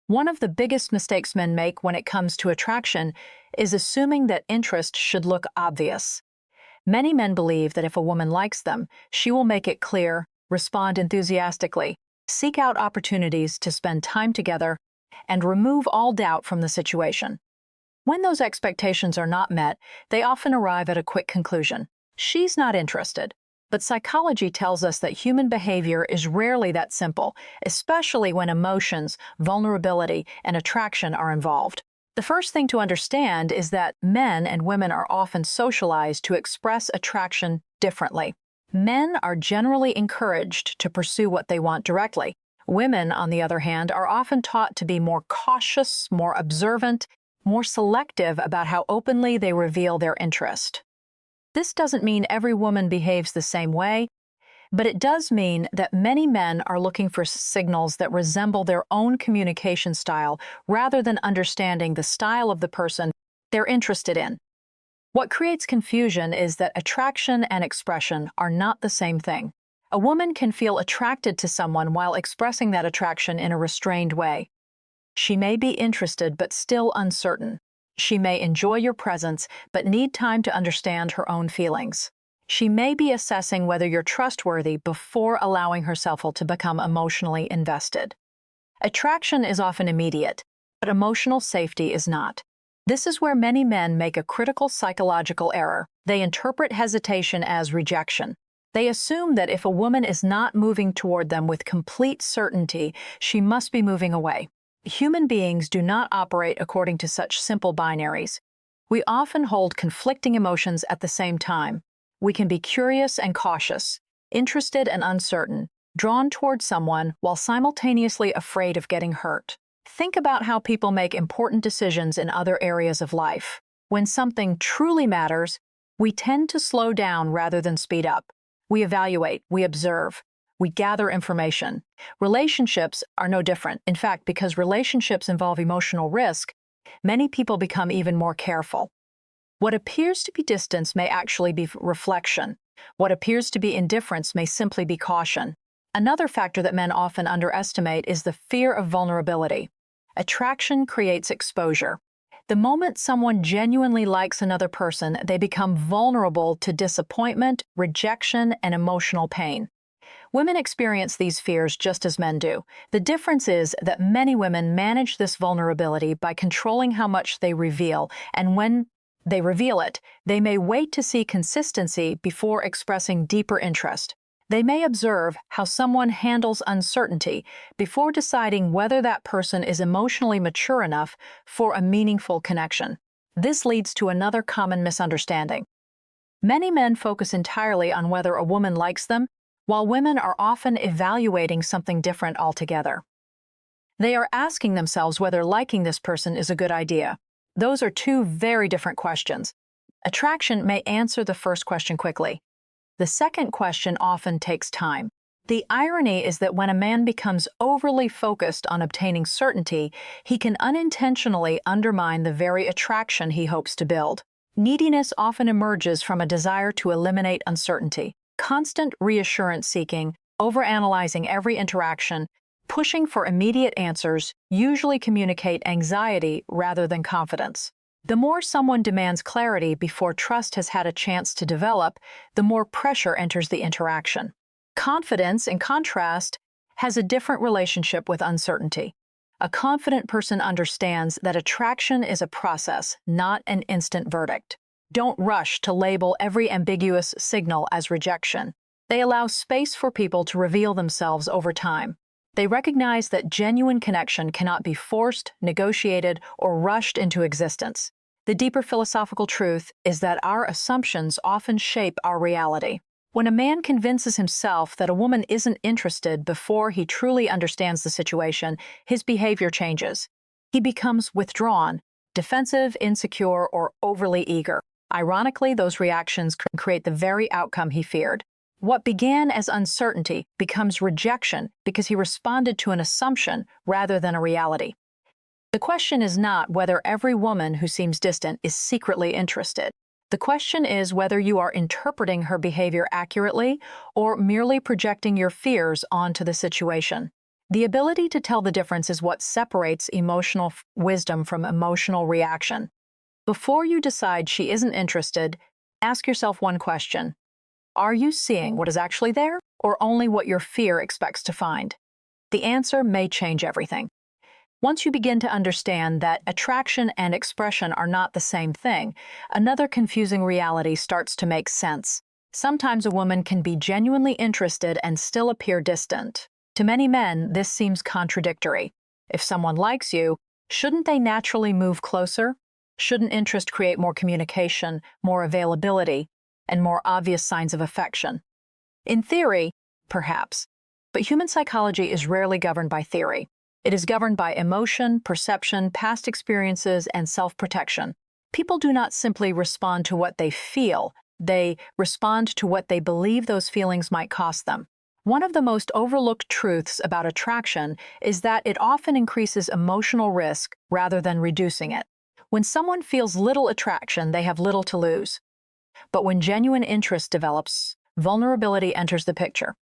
One of the biggest mistakes men make when it comes to attraction is assuming that interest should look obvious. Many men believe that if a woman likes them, she will make it clear, respond enthusiastically, seek out opportunities to spend time together, and remove all doubt from the situation. When those expectations are not met, they often arrive at a quick conclusion. She's not interested. But psychology tells us that human behavior is rarely that simple, especially when emotions, vulnerability, and attraction are involved. The first thing to understand is that men and women are often socialized to express attraction differently. Men are generally encouraged to pursue what they want directly. Women, on the other hand, are often taught to be more cautious, more observant, more selective about how openly they reveal their interest. This doesn't mean every woman behaves the same way, but it does mean that many men are looking for signals that resemble their own communication style rather than understanding the style of the person they're interested in. What creates confusion is that attraction and expression are not the same thing. A woman can feel attracted to someone while expressing that attraction in a restrained way. She may be interested but still uncertain. She may enjoy your presence but need time to understand her own feelings. She may be assessing whether you're trustworthy before allowing herself to become emotionally invested. Attraction is often immediate, but emotional safety is not. This is where many men make a critical psychological error. They interpret hesitation as rejection. They assume that if a woman is not moving toward them with complete certainty, she must be moving away. Human beings do not operate according to such simple binaries. We often hold conflicting emotions at the same time. We can be curious and cautious, interested and uncertain, drawn toward someone while simultaneously afraid of getting hurt. Think about how people make important decisions in other areas of life. When something truly matters, we tend to slow down rather than speed up. We evaluate, we observe, we gather information. Relationships are no different. In fact, because relationships involve emotional risk, many people become even more careful. What appears to be distance may actually be reflection. What appears to be indifference may simply be caution. Another factor that men often underestimate is the fear of vulnerability. Attraction creates exposure. The moment someone genuinely likes another person, they become vulnerable to disappointment, rejection, and emotional pain. Women experience these fears just as men do. The difference is that many women manage this vulnerability by controlling how much they reveal, and when they reveal it, they may wait to see consistency before expressing deeper interest. They may observe how someone handles uncertainty before deciding whether that person is emotionally mature enough for a meaningful connection. This leads to another common misunderstanding. Many men focus entirely on whether a woman likes them, while women are often evaluating something different altogether. They are asking themselves whether liking this person is a good idea. Those are two very different questions. Attraction may answer the first question quickly. The second question often takes time. The irony is that when a man becomes overly focused on obtaining certainty, he can unintentionally undermine the very attraction he hopes to build. Neediness often emerges from a desire to eliminate uncertainty. Constant reassurance seeking, overanalyzing every interaction, pushing for immediate answers usually communicate anxiety rather than confidence. The more someone demands clarity before trust has had a chance to develop, the more pressure enters the interaction. Confidence, in contrast, has a different relationship with uncertainty. A confident person understands that attraction is a process, not an instant verdict. Don't rush to label every ambiguous signal as rejection. They allow space for people to reveal themselves over time. They recognize that genuine connection cannot be forced, negotiated, or rushed into existence. The deeper philosophical truth is that our assumptions often shape our reality. When a man convinces himself that a woman isn't interested before he truly understands the situation, his behavior changes. He becomes withdrawn, defensive, insecure, or overly eager. Ironically, those reactions can create the very outcome he feared. What began as uncertainty becomes rejection because he responded to an assumption rather than a reality. The question is not whether every woman who seems distant is secretly interested. The question is whether you are interpreting her behavior accurately or merely projecting your fears onto the situation. The ability to tell the difference is what separates emotional wisdom from emotional reaction. Before you decide she isn't interested, ask yourself one question. Are you seeing what is actually there, or only what your fear expects to find? The answer may change everything. Once you begin to understand that attraction and expression are not the same thing, another confusing reality starts to make sense. Sometimes a woman can be genuinely interested and still appear distant. To many men, this seems contradictory. If someone likes you, shouldn't they naturally move closer? Shouldn't interest create more communication, more availability, and more obvious signs of affection? In theory, perhaps, but human psychology is rarely governed by theory. It is governed by emotion, perception, past experiences, and self-protection. People do not simply respond to what they feel, they respond to what they believe those feelings might cost them. One of the most overlooked truths about attraction is that it often increases emotional risk rather than reducing it. When someone feels little attraction, they have little to lose. But when genuine interest develops, vulnerability enters the picture.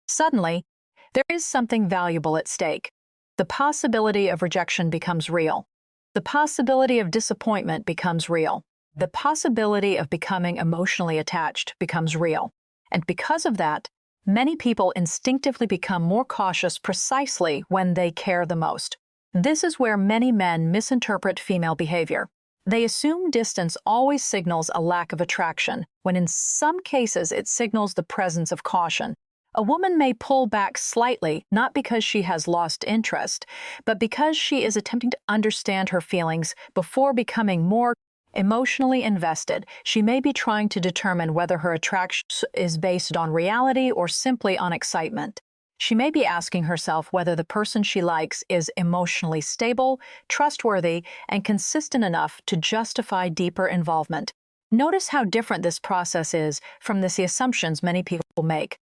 Suddenly, there is something valuable at stake. The possibility of rejection becomes real. The possibility of disappointment becomes real. The possibility of becoming emotionally attached becomes real. And because of that, many people instinctively become more cautious precisely when they care the most. This is where many men misinterpret female behavior. They assume distance always signals a lack of attraction, when in some cases it signals the presence of caution. A woman may pull back slightly, not because she has lost interest, but because she is attempting to understand her feelings before becoming more emotionally invested. She may be trying to determine whether her attraction is based on reality or simply on excitement. She may be asking herself whether the person she likes is emotionally stable, trustworthy, and consistent enough to justify deeper involvement. Notice how different this process is from the assumptions many people make.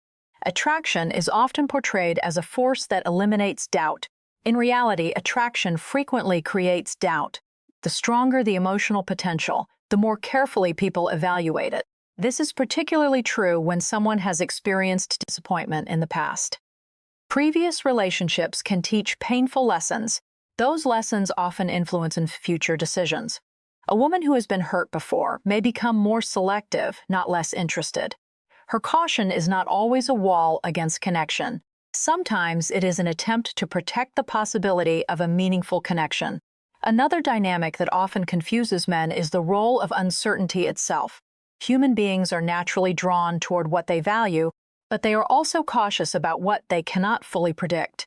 Attraction is often portrayed as a force that eliminates doubt. In reality, attraction frequently creates doubt. The stronger the emotional potential, the more carefully people evaluate it. This is particularly true when someone has experienced disappointment in the past. Previous relationships can teach painful lessons. Those lessons often influence in future decisions. A woman who has been hurt before may become more selective, not less interested. Her caution is not always a wall against connection. Sometimes it is an attempt to protect the possibility of a meaningful connection. Another dynamic that often confuses men is the role of uncertainty itself. Human beings are naturally drawn toward what they value, but they are also cautious about what they cannot fully predict.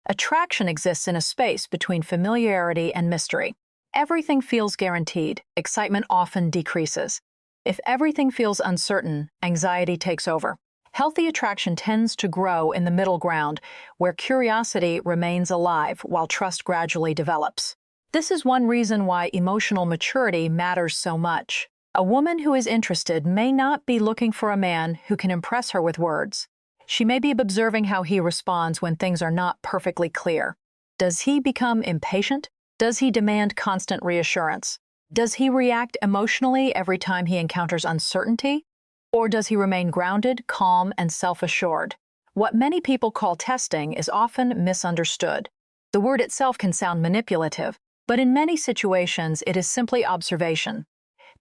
Attraction exists in a space between familiarity and mystery. Everything feels guaranteed. Excitement often decreases. If everything feels uncertain, anxiety takes over. Healthy attraction tends to grow in the middle ground, where curiosity remains alive while trust gradually develops. This is one reason why emotional maturity matters so much. A woman who is interested may not be looking for a man who can impress her with words. She may be observing how he responds when things are not perfectly clear. Does he become impatient? Does he demand constant reassurance? Does he react emotionally every time he encounters uncertainty? Or does he remain grounded, calm, and self-assured? What many people call testing is often misunderstood. The word itself can sound manipulative, but in many situations it is simply observation.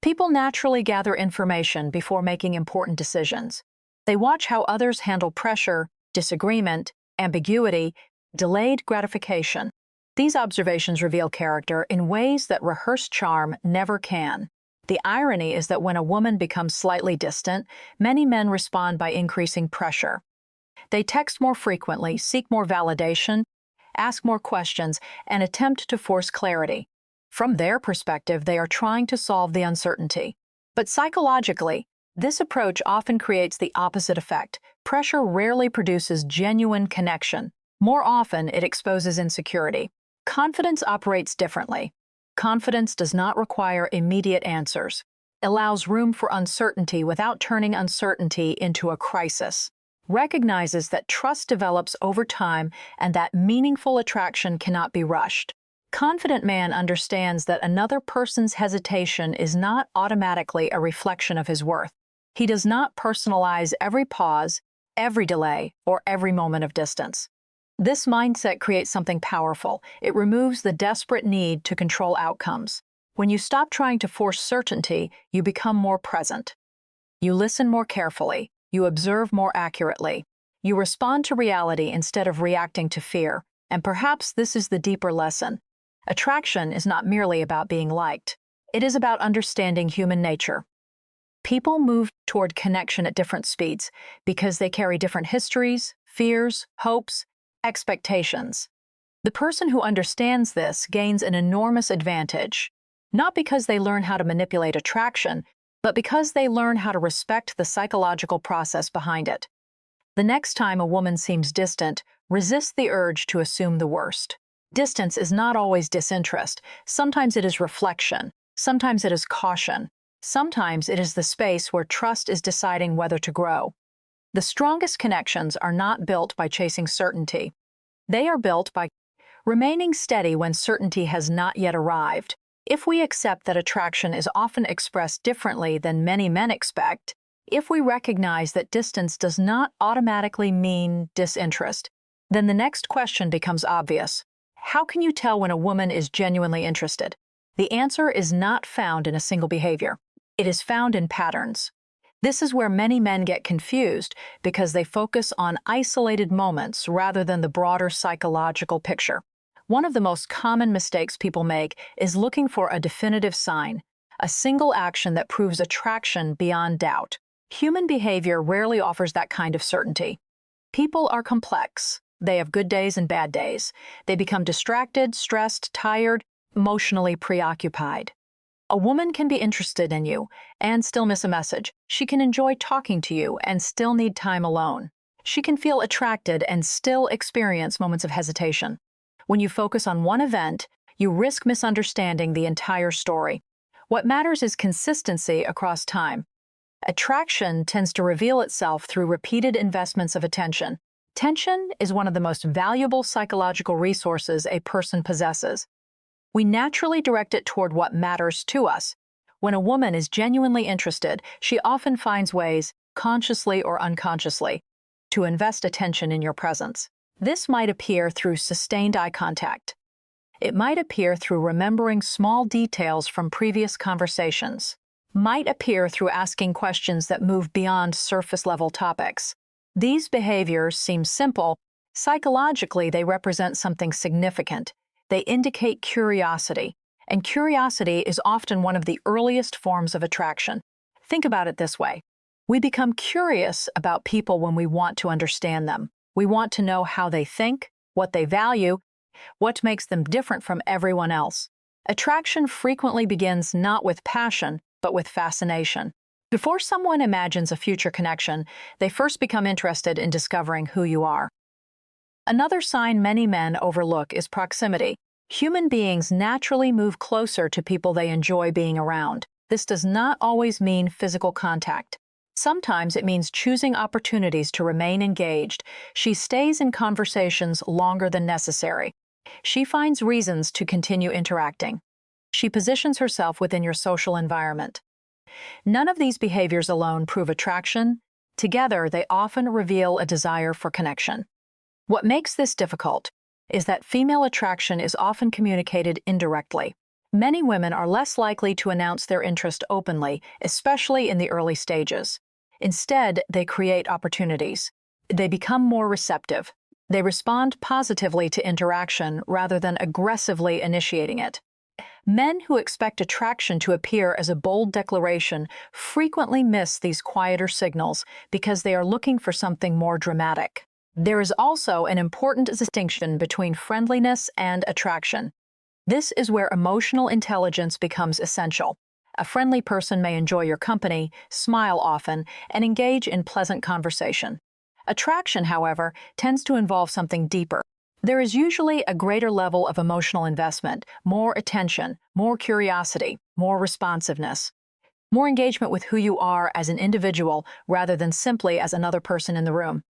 People naturally gather information before making important decisions. They watch how others handle pressure, disagreement, ambiguity, delayed gratification. These observations reveal character in ways that rehearsed charm never can. The irony is that when a woman becomes slightly distant, many men respond by increasing pressure. They text more frequently, seek more validation, ask more questions, and attempt to force clarity. From their perspective, they are trying to solve the uncertainty. But psychologically, this approach often creates the opposite effect. Pressure rarely produces genuine connection. More often, it exposes insecurity. Confidence operates differently. Confidence does not require immediate answers. It allows room for uncertainty without turning uncertainty into a crisis. Recognizes that trust develops over time and that meaningful attraction cannot be rushed. Confident man understands that another person's hesitation is not automatically a reflection of his worth. He does not personalize every pause, every delay, or every moment of distance. This mindset creates something powerful. It removes the desperate need to control outcomes. When you stop trying to force certainty, you become more present. You listen more carefully. You observe more accurately. You respond to reality instead of reacting to fear. And perhaps this is the deeper lesson. Attraction is not merely about being liked. It is about understanding human nature. People move toward connection at different speeds because they carry different histories, fears, hopes, expectations. The person who understands this gains an enormous advantage, not because they learn how to manipulate attraction, but because they learn how to respect the psychological process behind it. The next time a woman seems distant, resist the urge to assume the worst. Distance is not always disinterest. Sometimes it is reflection. Sometimes it is caution. Sometimes it is the space where trust is deciding whether to grow. The strongest connections are not built by chasing certainty. They are built by remaining steady when certainty has not yet arrived. If we accept that attraction is often expressed differently than many men expect, if we recognize that distance does not automatically mean disinterest, then the next question becomes obvious. How can you tell when a woman is genuinely interested? The answer is not found in a single behavior. It is found in patterns. This is where many men get confused because they focus on isolated moments rather than the broader psychological picture. One of the most common mistakes people make is looking for a definitive sign, a single action that proves attraction beyond doubt. Human behavior rarely offers that kind of certainty. People are complex. They have good days and bad days. They become distracted, stressed, tired, emotionally preoccupied. A woman can be interested in you and still miss a message. She can enjoy talking to you and still need time alone. She can feel attracted and still experience moments of hesitation. When you focus on one event, you risk misunderstanding the entire story. What matters is consistency across time. Attraction tends to reveal itself through repeated investments of attention. Attention is one of the most valuable psychological resources a person possesses. We naturally direct it toward what matters to us. When a woman is genuinely interested, she often finds ways, consciously or unconsciously, to invest attention in your presence. This might appear through sustained eye contact. It might appear through remembering small details from previous conversations. Might appear through asking questions that move beyond surface-level topics. These behaviors seem simple. Psychologically, they represent something significant. They indicate curiosity, and curiosity is often one of the earliest forms of attraction. Think about it this way. We become curious about people when we want to understand them. We want to know how they think, what they value, what makes them different from everyone else. Attraction frequently begins not with passion, but with fascination. Before someone imagines a future connection, they first become interested in discovering who you are. Another sign many men overlook is proximity. Human beings naturally move closer to people they enjoy being around. This does not always mean physical contact. Sometimes it means choosing opportunities to remain engaged. She stays in conversations longer than necessary. She finds reasons to continue interacting. She positions herself within your social environment. None of these behaviors alone prove attraction. Together, they often reveal a desire for connection. What makes this difficult is that female attraction is often communicated indirectly. Many women are less likely to announce their interest openly, especially in the early stages. Instead, they create opportunities. They become more receptive. They respond positively to interaction rather than aggressively initiating it. Men who expect attraction to appear as a bold declaration frequently miss these quieter signals because they are looking for something more dramatic. There is also an important distinction between friendliness and attraction. This is where emotional intelligence becomes essential. A friendly person may enjoy your company, smile often, and engage in pleasant conversation. Attraction, however, tends to involve something deeper. There is usually a greater level of emotional investment, more attention, more curiosity, more responsiveness, more engagement with who you are as an individual rather than simply as another person in the room.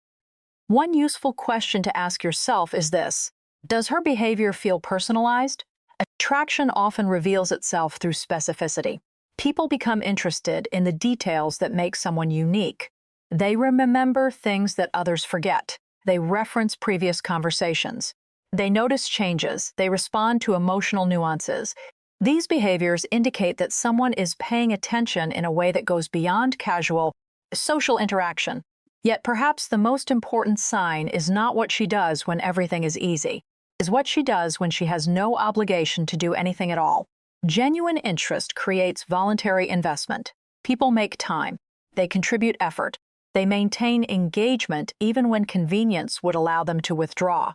One useful question to ask yourself is this: does her behavior feel personalized? Attraction often reveals itself through specificity. People become interested in the details that make someone unique. They remember things that others forget. They reference previous conversations. They notice changes. They respond to emotional nuances. These behaviors indicate that someone is paying attention in a way that goes beyond casual social interaction. Yet perhaps the most important sign is not what she does when everything is easy, is what she does when she has no obligation to do anything at all. Genuine interest creates voluntary investment. People make time. They contribute effort. They maintain engagement even when convenience would allow them to withdraw.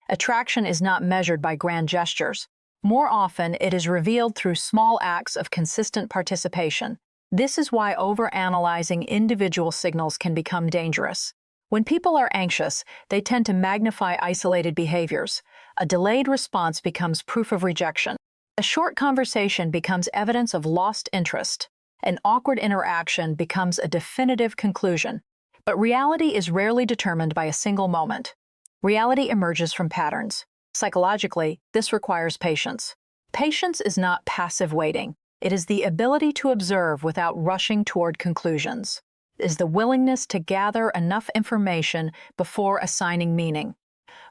Attraction is not measured by grand gestures. More often, it is revealed through small acts of consistent participation. This is why overanalyzing individual signals can become dangerous. When people are anxious, they tend to magnify isolated behaviors. A delayed response becomes proof of rejection. A short conversation becomes evidence of lost interest. An awkward interaction becomes a definitive conclusion. But reality is rarely determined by a single moment. Reality emerges from patterns. Psychologically, this requires patience. Patience is not passive waiting. It is the ability to observe without rushing toward conclusions. It is the willingness to gather enough information before assigning meaning.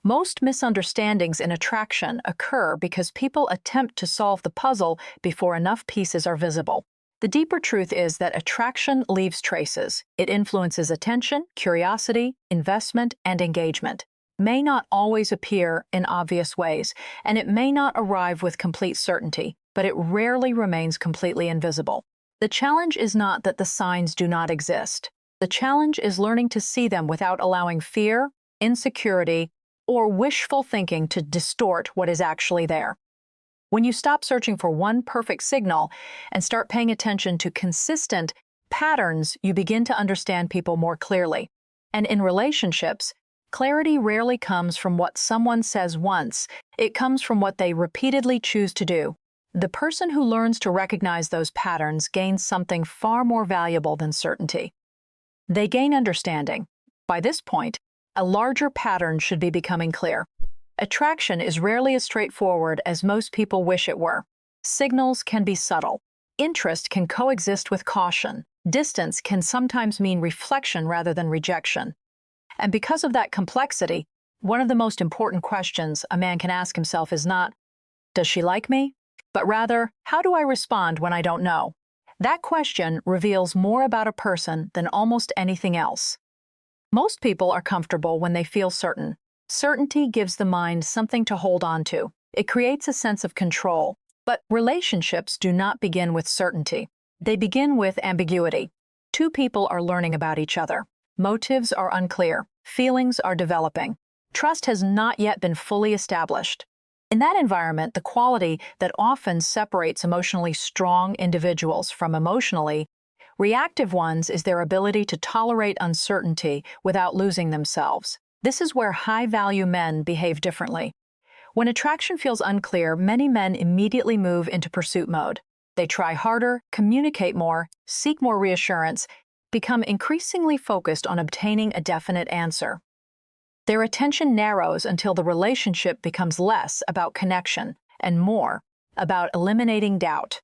Most misunderstandings in attraction occur because people attempt to solve the puzzle before enough pieces are visible. The deeper truth is that attraction leaves traces. It influences attention, curiosity, investment, and engagement. It may not always appear in obvious ways, and it may not arrive with complete certainty, but it rarely remains completely invisible. The challenge is not that the signs do not exist. The challenge is learning to see them without allowing fear, insecurity, or wishful thinking to distort what is actually there. When you stop searching for one perfect signal and start paying attention to consistent patterns, you begin to understand people more clearly. And in relationships, clarity rarely comes from what someone says once. It comes from what they repeatedly choose to do. The person who learns to recognize those patterns gains something far more valuable than certainty. They gain understanding. By this point, a larger pattern should be becoming clear. Attraction is rarely as straightforward as most people wish it were. Signals can be subtle. Interest can coexist with caution. Distance can sometimes mean reflection rather than rejection. And because of that complexity, one of the most important questions a man can ask himself is not, "Does she like me?" but rather, "How do I respond when I don't know?" That question reveals more about a person than almost anything else. Most people are comfortable when they feel certain. Certainty gives the mind something to hold on to. It creates a sense of control. But relationships do not begin with certainty. They begin with ambiguity. Two people are learning about each other. Motives are unclear. Feelings are developing. Trust has not yet been fully established. In that environment, the quality that often separates emotionally strong individuals from emotionally reactive ones is their ability to tolerate uncertainty without losing themselves. This is where high-value men behave differently. When attraction feels unclear, many men immediately move into pursuit mode. They try harder, communicate more, seek more reassurance, become increasingly focused on obtaining a definite answer. Their attention narrows until the relationship becomes less about connection and more about eliminating doubt.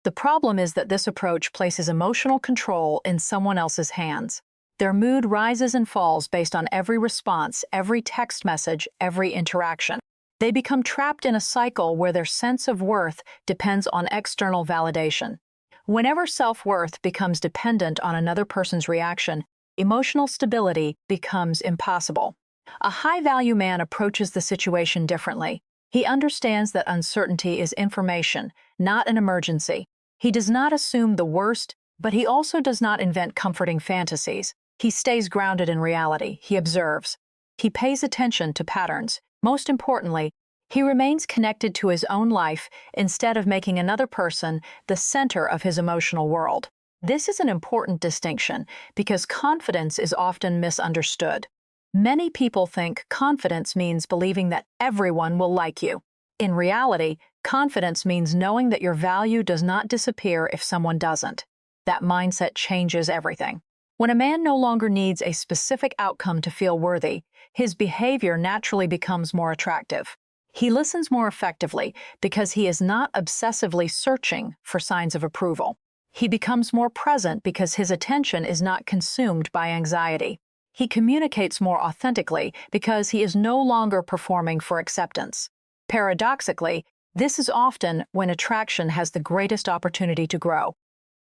The problem is that this approach places emotional control in someone else's hands. Their mood rises and falls based on every response, every text message, every interaction. They become trapped in a cycle where their sense of worth depends on external validation. Whenever self-worth becomes dependent on another person's reaction, emotional stability becomes impossible. A high-value man approaches the situation differently. He understands that uncertainty is information, not an emergency. He does not assume the worst, but he also does not invent comforting fantasies. He stays grounded in reality. He observes. He pays attention to patterns. Most importantly, he remains connected to his own life instead of making another person the center of his emotional world. This is an important distinction because confidence is often misunderstood. Many people think confidence means believing that everyone will like you. In reality, confidence means knowing that your value does not disappear if someone doesn't. That mindset changes everything. When a man no longer needs a specific outcome to feel worthy, his behavior naturally becomes more attractive. He listens more effectively because he is not obsessively searching for signs of approval. He becomes more present because his attention is not consumed by anxiety. He communicates more authentically because he is no longer performing for acceptance. Paradoxically, this is often when attraction has the greatest opportunity to grow.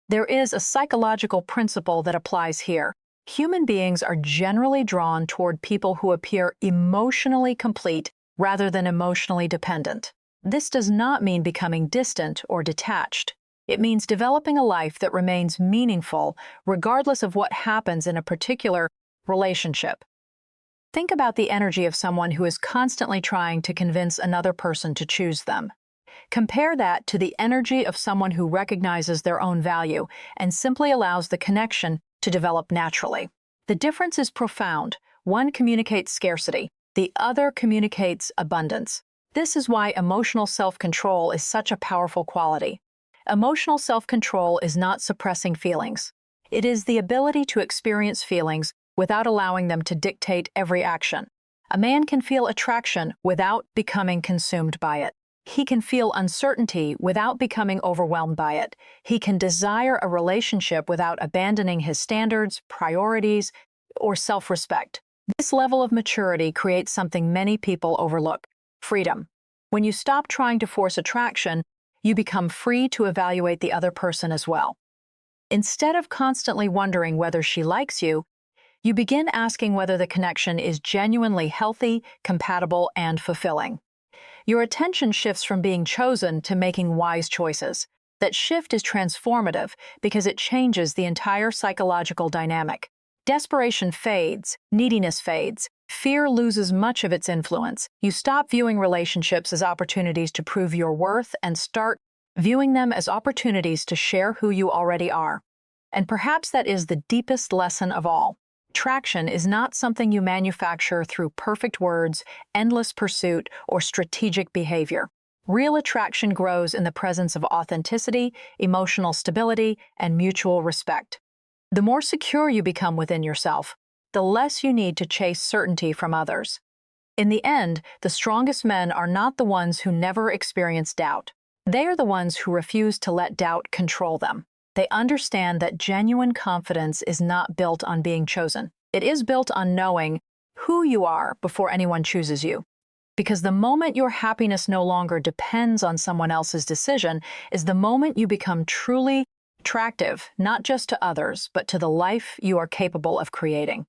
There is a psychological principle that applies here. Human beings are generally drawn toward people who appear emotionally complete rather than emotionally dependent. This does not mean becoming distant or detached. It means developing a life that remains meaningful regardless of what happens in a particular relationship. Think about the energy of someone who is constantly trying to convince another person to choose them. Compare that to the energy of someone who recognizes their own value and simply allows the connection to develop naturally. The difference is profound. One communicates scarcity, the other communicates abundance. This is why emotional self-control is such a powerful quality. Emotional self-control is not suppressing feelings. It is the ability to experience feelings without allowing them to dictate every action. A man can feel attraction without becoming consumed by it. He can feel uncertainty without becoming overwhelmed by it. He can desire a relationship without abandoning his standards, priorities, or self-respect. This level of maturity creates something many people overlook: freedom. When you stop trying to force attraction, you become free to evaluate the other person as well. Instead of constantly wondering whether she likes you, you begin asking whether the connection is genuinely healthy, compatible, and fulfilling. Your attention shifts from being chosen to making wise choices. That shift is transformative because it changes the entire psychological dynamic. Desperation fades, neediness fades, fear loses much of its influence. You stop viewing relationships as opportunities to prove your worth and start viewing them as opportunities to share who you already are. And perhaps that is the deepest lesson of all. Attraction is not something you manufacture through perfect words, endless pursuit, or strategic behavior. Real attraction grows in the presence of authenticity, emotional stability, and mutual respect. The more secure you become within yourself, the less you need to chase certainty from others. In the end, the strongest men are not the ones who never experience doubt. They are the ones who refuse to let doubt control them. They understand that genuine confidence is not built on being chosen. It is built on knowing who you are before anyone chooses you. Because the moment your happiness no longer depends on someone else's decision is the moment you become truly attractive, not just to others, but to the life you are capable of creating.